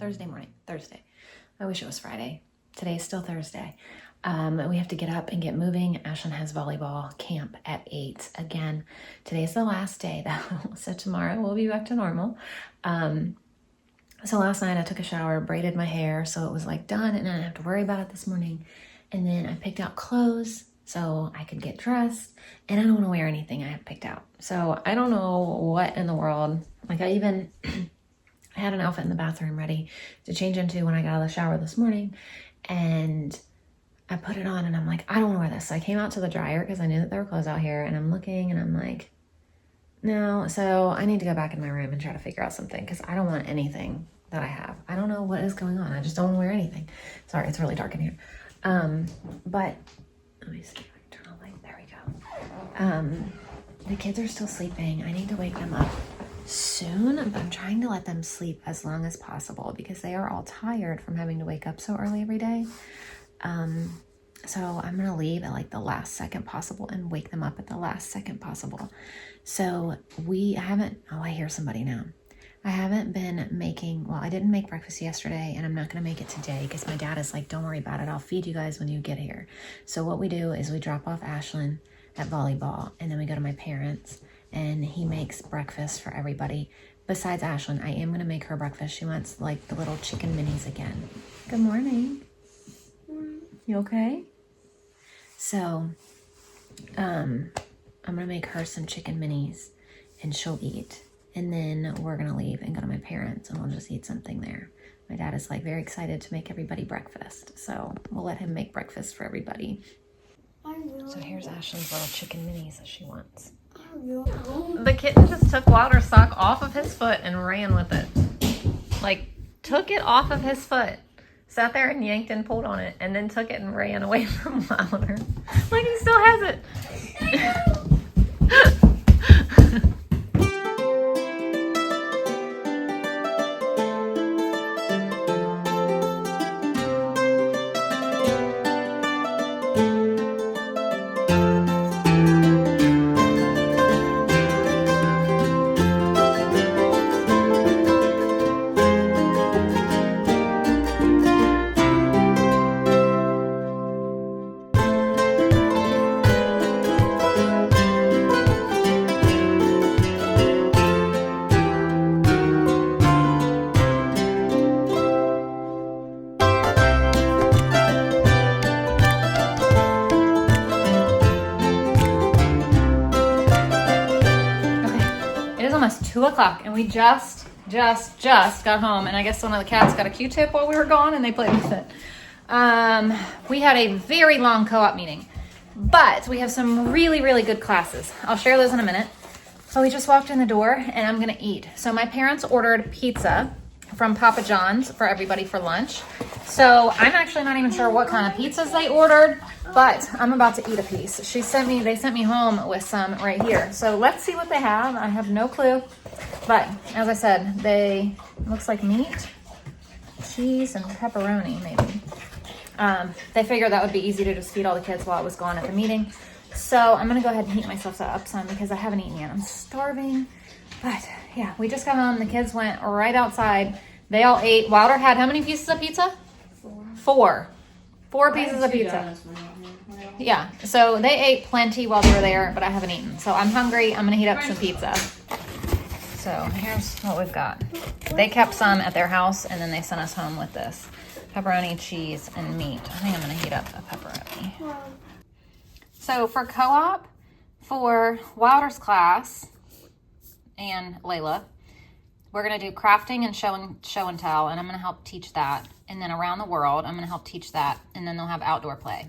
Thursday morning, Thursday. I wish it was Friday. Today's still Thursday. We have to get up and get moving. Ashlyn has volleyball camp at 8. Again, today's the last day though, so tomorrow we'll be back to normal. So last night I took a shower, braided my hair, so it was like done and I didn't have to worry about it this morning. And then I picked out clothes so I could get dressed, and I don't want to wear anything I have picked out. So I don't know what in the world, like I even I had an outfit in the bathroom ready to change into when I got out of the shower this morning, and I put it on and I'm like, I don't want to wear this. So I came out to the dryer because I knew that there were clothes out here, and I'm looking and I'm like, no. So I need to go back in my room and try to figure out something because I don't want anything that I have. I don't know what is going on. I just don't want to wear anything. Sorry, it's really dark in here. But let me see if I can turn on the light. There we go. The kids are still sleeping. I need to wake them up soon, but I'm trying to let them sleep as long as possible because they are all tired from having to wake up so early every day. So I'm going to leave at like the last second possible and wake them up at the last second possible. So I hear somebody now. I haven't been making, well, I didn't make breakfast yesterday and I'm not going to make it today because my dad is like, don't worry about it. I'll feed you guys when you get here. So what we do is we drop off Ashlyn at volleyball and then we go to my parents and he makes breakfast for everybody. Besides Ashlyn, I am going to make her breakfast. She wants like the little chicken minis again. Good morning. You okay? So, I'm going to make her some chicken minis and she'll eat. And then we're going to leave and go to my parents and we'll just eat something there. My dad is like very excited to make everybody breakfast. So we'll let him make breakfast for everybody. So here's Ashlyn's little chicken minis that she wants. The kitten just took Wilder's sock off of his foot and ran with it. Like, took it off of his foot. Sat there and yanked and pulled on it and then took it and ran away from Wilder. Like he still has it. Almost 2 o'clock and we just got home, and I guess one of the cats got a Q-tip while we were gone and they played with it. We had a very long co-op meeting, but we have some really good classes. I'll share those in a minute. So we just walked in the door and I'm gonna eat. So my parents ordered pizza from Papa John's for everybody for lunch. So I'm actually not even sure what kind of pizzas they ordered, but I'm about to eat a piece. They sent me home with some right here. So let's see what they have. I have no clue. But as I said, looks like meat, cheese, and pepperoni maybe. They figured that would be easy to just feed all the kids while I was gone at the meeting. So I'm gonna go ahead and heat myself up some because I haven't eaten yet. I'm starving. But yeah, we just got home. The kids went right outside. They all ate. Wilder had how many pieces of pizza? 4 pieces of pizza. Yeah, so they ate plenty while they were there, but I haven't eaten. So I'm hungry. I'm gonna heat up some pizza. So here's what we've got. They kept some at their house and then they sent us home with this. Pepperoni, cheese, and meat. I think I'm gonna heat up a pepperoni. So for co-op, for Wilder's class and Layla, we're gonna do crafting and show and tell, and I'm gonna help teach that. And then around the world, I'm gonna help teach that, and then they'll have outdoor play.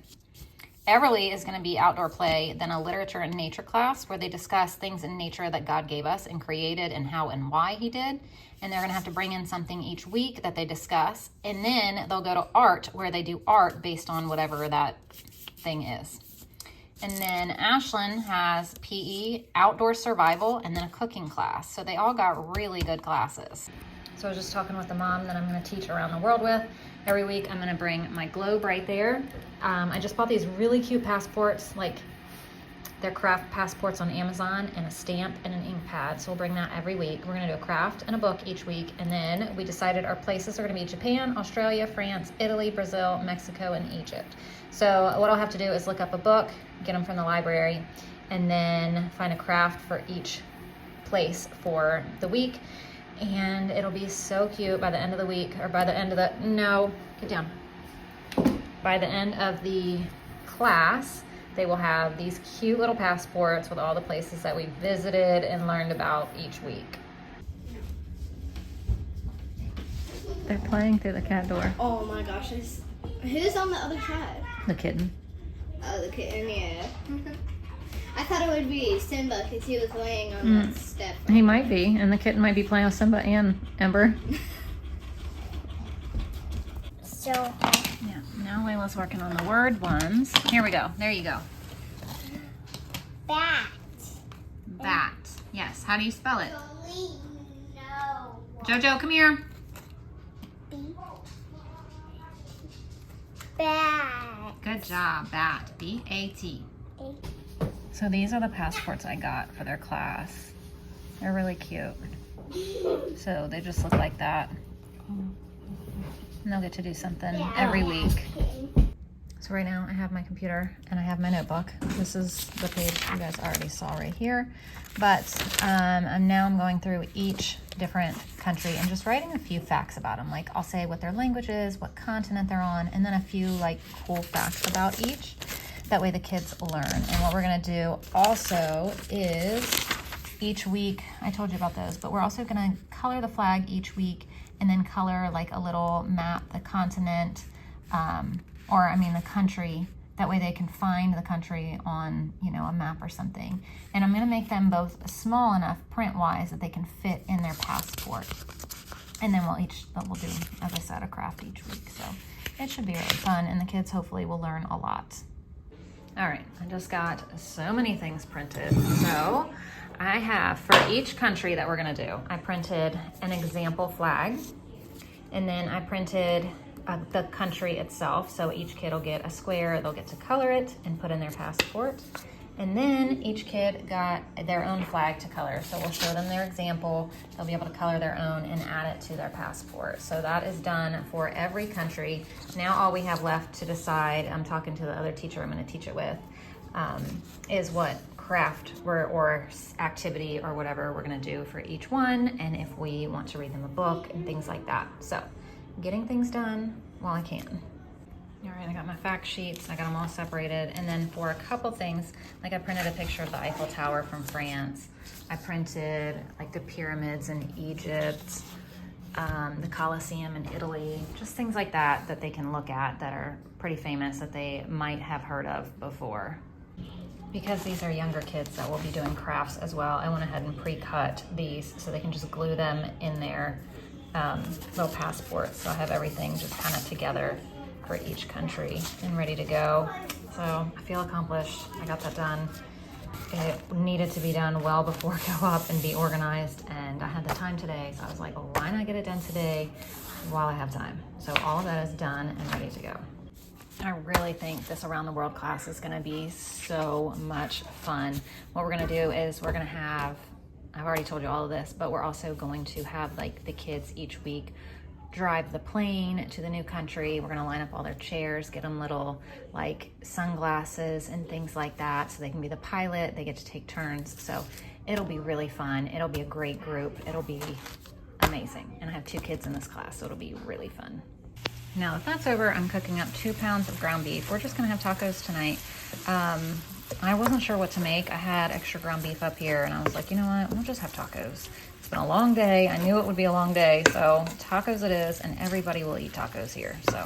Everly is gonna be outdoor play, then a literature and nature class where they discuss things in nature that God gave us and created and how and why he did. And they're gonna have to bring in something each week that they discuss. And then they'll go to art where they do art based on whatever that thing is. And then Ashlyn has PE, outdoor survival, and then a cooking class. So they all got really good classes. So I was just talking with the mom that I'm gonna teach around the world with. Every week I'm gonna bring my globe right there. I just bought these really cute passports. Like, their craft passports on Amazon and a stamp and an ink pad. So we'll bring that every week. We're gonna do a craft and a book each week. And then we decided our places are gonna be Japan, Australia, France, Italy, Brazil, Mexico, and Egypt. So what I'll have to do is look up a book, get them from the library, and then find a craft for each place for the week. And it'll be so cute by the end of the week, or by the end of the, no, get down. By the end of the class, they will have these cute little passports with all the places that we visited and learned about each week. They're playing through the cat door. Oh my gosh, who's on the other side? The kitten. Oh, the kitten, yeah. I thought it would be Simba because he was laying on that step. He might be, and the kitten might be playing with Simba and Ember. So, yeah, now Layla's working on the word ones. Here we go. There you go. bat. Bat. Yes. How do you spell it? No. Jojo, come here. Bat. Good job. Bat. B-A-T. So these are the passports I got for their class. They're really cute. So they just look like that. And they'll get to do something every week. So right now I have my computer and I have my notebook. This is the page you guys already saw right here. But I'm going through each different country and just writing a few facts about them. Like I'll say what their language is, what continent they're on, and then a few like cool facts about each. That way the kids learn. And what we're gonna do also is each week, I told you about those, but we're also gonna color the flag each week and then color like a little map, the continent, the country. That way they can find the country on, a map or something. And I'm gonna make them both small enough print-wise that they can fit in their passport. And then we'll do, as I said, a craft each week. So it should be really fun and the kids hopefully will learn a lot. All right, I just got so many things printed. So I have, for each country that we're gonna do, I printed an example flag, and then I printed the country itself. So each kid will get a square, they'll get to color it and put in their passport. And then each kid got their own flag to color. So we'll show them their example. They'll be able to color their own and add it to their passport. So that is done for every country. Now all we have left to decide, I'm talking to the other teacher I'm gonna teach it with, is what craft or activity or whatever we're gonna do for each one, and if we want to read them a book and things like that. So getting things done while I can. All right, I got my fact sheets, I got them all separated, and then for a couple things, like I printed a picture of the Eiffel Tower from France. I printed like the pyramids in Egypt, the Colosseum in Italy, just things like that that they can look at that are pretty famous that they might have heard of before. Because these are younger kids that will be doing crafts as well, I went ahead and pre-cut these so they can just glue them in their little passports. So I have everything just kind of together for each country and ready to go. So I feel accomplished. I got that done. It needed to be done well before I go up and be organized, and I had the time today, so I was like, well, why not get it done today while I have time? So all of that is done and ready to go. I really think this Around the World class is gonna be so much fun. What we're gonna do is we're gonna have, I've already told you all of this, but we're also going to have like the kids each week drive the plane to the new country. We're gonna line up all their chairs, get them little like sunglasses and things like that so they can be the pilot. They get to take turns. So it'll be really fun. It'll be a great group. It'll be amazing. And I have 2 kids in this class, so it'll be really fun. Now that that's over, I'm cooking up 2 pounds of ground beef. We're just gonna have tacos tonight. I wasn't sure what to make. I had extra ground beef up here and I was like, you know what, we'll just have tacos. It's been a long day. I knew it would be a long day, so tacos it is, and everybody will eat tacos here. So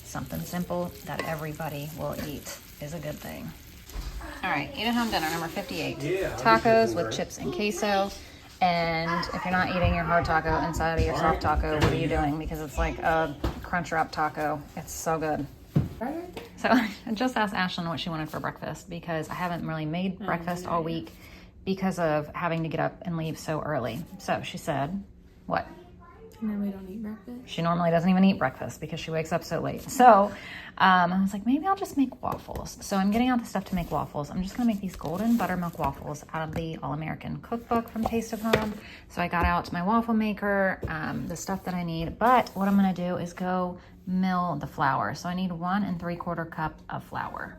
something simple that everybody will eat is a good thing. All right, eat at home dinner number 58. Tacos with chips and queso. And if you're not eating your hard taco inside of your soft taco, what are you doing? Because it's like a crunch wrap taco. It's so good. So I just asked Ashlyn what she wanted for breakfast because I haven't really made breakfast all week because of having to get up and leave so early. So she said, what? And then we don't eat breakfast? She normally doesn't even eat breakfast because she wakes up so late. So I was like, maybe I'll just make waffles. So I'm getting out the stuff to make waffles. I'm just gonna make these golden buttermilk waffles out of the All-American cookbook from Taste of Home. So I got out my waffle maker, the stuff that I need. But what I'm gonna do is go mill the flour. So I need 1 3/4 cup of flour.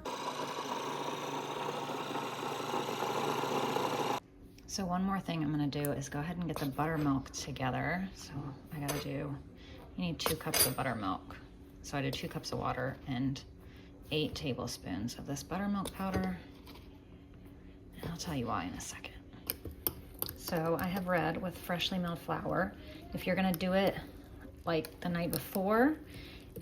So one more thing I'm gonna do is go ahead and get the buttermilk together. So I gotta do, you need 2 cups of buttermilk. So I did 2 cups of water and 8 tablespoons of this buttermilk powder. And I'll tell you why in a second. So I have read with freshly milled flour, if you're gonna do it like the night before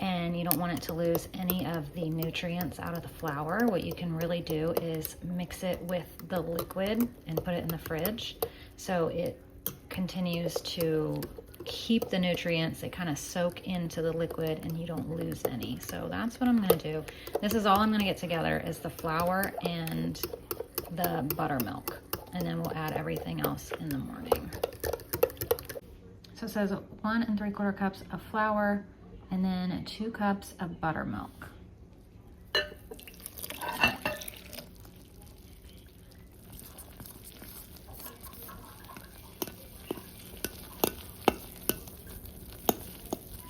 and you don't want it to lose any of the nutrients out of the flour, what you can really do is mix it with the liquid and put it in the fridge so it continues to keep the nutrients. They kind of soak into the liquid and you don't lose any. So that's what I'm gonna do. This is all I'm gonna get together is the flour and the buttermilk, and then we'll add everything else in the morning. So it says 1 3/4 cups of flour and then 2 cups of buttermilk.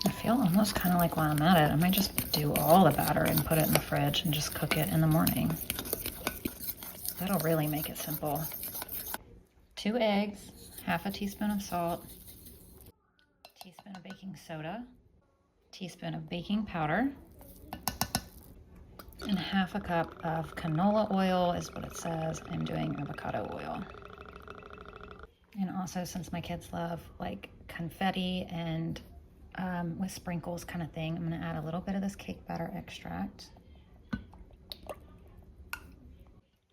I feel almost kind of like while I'm at it, I might just do all the batter and put it in the fridge and just cook it in the morning. That'll really make it simple. 2 eggs, 1/2 teaspoon of salt, teaspoon of baking soda, teaspoon of baking powder, and 1/2 cup of canola oil is what it says. I'm doing avocado oil. And also, since my kids love like confetti and with sprinkles kind of thing, I'm gonna add a little bit of this cake batter extract,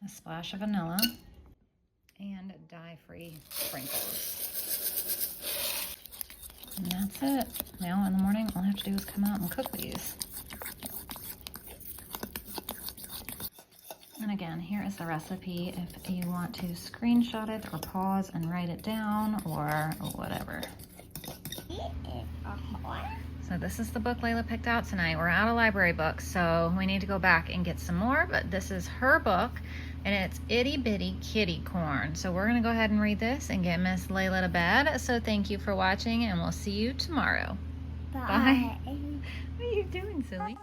a splash of vanilla, and dye-free sprinkles. And that's it. Now in the morning, all I have to do is come out and cook these. And again, here is the recipe if you want to screenshot it or pause and write it down or whatever. So this is the book Layla picked out tonight. We're out of library books, so we need to go back and get some more, but this is her book, and it's Itty Bitty Kitty Corn. So we're gonna go ahead and read this and get Miss Layla to bed. So thank you for watching, and we'll see you tomorrow. Bye. What are you doing, silly?